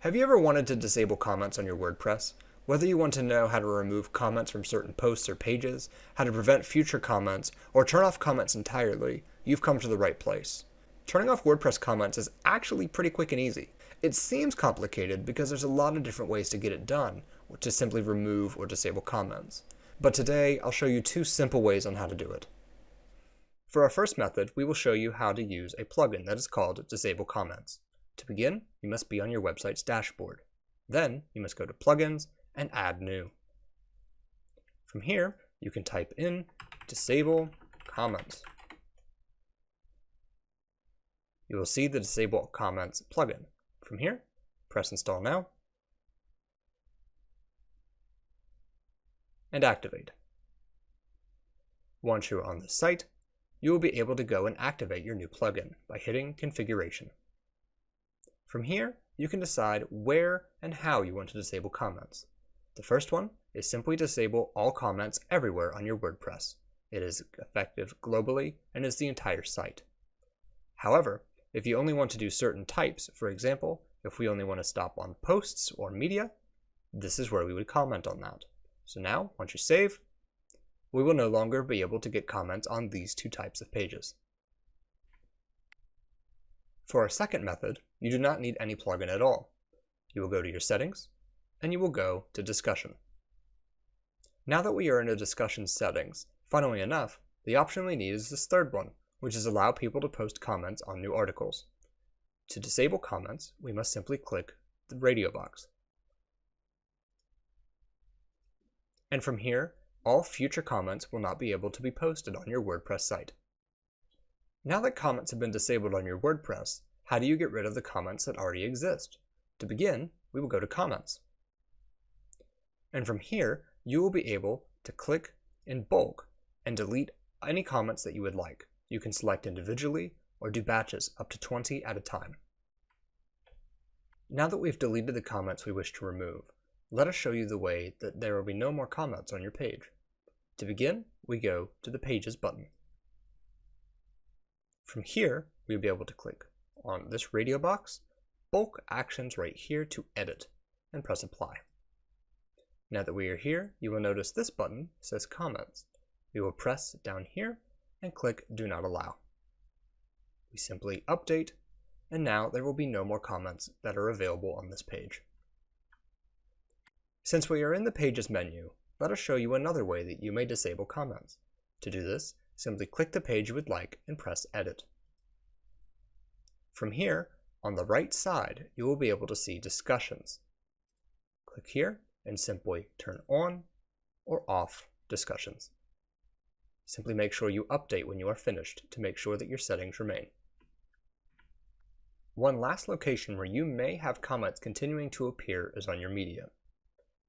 Have you ever wanted to disable comments on your WordPress? Whether you want to know how to remove comments from certain posts or pages, how to prevent future comments, or turn off comments entirely, you've come to the right place. Turning off WordPress comments is actually pretty quick and easy. It seems complicated because there's a lot of different ways to get it done, to simply remove or disable comments. But today, I'll show you two simple ways on how to do it. For our first method, we will show you how to use a plugin that is called Disable Comments. To begin, you must be on your website's dashboard. Then, you must go to Plugins and Add New. From here, you can type in Disable Comments. You will see the Disable Comments plugin. From here, press Install Now and activate. Once you're on the site, you will be able to go and activate your new plugin by hitting Configuration. From here, you can decide where and how you want to disable comments. The first one is simply disable all comments everywhere on your WordPress. It is effective globally and is the entire site. However, if you only want to do certain types, for example, if we only want to stop on posts or media, this is where we would comment on that. So now, once you save, we will no longer be able to get comments on these two types of pages. For our second method, you do not need any plugin at all. You will go to your settings, and you will go to discussion. Now that we are in a discussion settings, funnily enough, the option we need is this third one, which is allow people to post comments on new articles. To disable comments, we must simply click the radio box. And from here, all future comments will not be able to be posted on your WordPress site. Now that comments have been disabled on your WordPress, how do you get rid of the comments that already exist? To begin, we will go to Comments. And from here, you will be able to click in bulk and delete any comments that you would like. You can select individually or do batches up to 20 at a time. Now that we've deleted the comments we wish to remove, let us show you the way that there will be no more comments on your page. To begin, we go to the Pages button. From here, we'll be able to click on this radio box, bulk actions right here to edit, and press Apply. Now that we are here, you will notice this button says Comments. We will press down here and click Do Not Allow. We simply update, and now there will be no more comments that are available on this page. Since we are in the Pages menu, let us show you another way that you may disable comments. To do this, simply click the page you would like and press Edit. From here, on the right side, you will be able to see Discussions. Click here and simply turn on or off Discussions. Simply make sure you update when you are finished to make sure that your settings remain. One last location where you may have comments continuing to appear is on your media.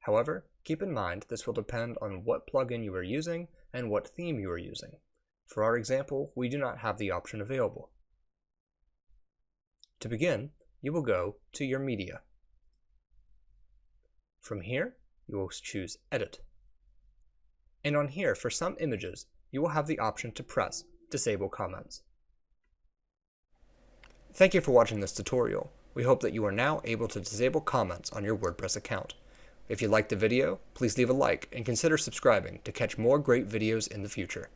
However, keep in mind this will depend on what plugin you are using and what theme you are using. For our example, we do not have the option available. To begin, you will go to your media. From here, you will choose Edit. And on here, for some images, you will have the option to press Disable Comments. Thank you for watching this tutorial. We hope that you are now able to disable comments on your WordPress account. If you liked the video, please leave a like and consider subscribing to catch more great videos in the future.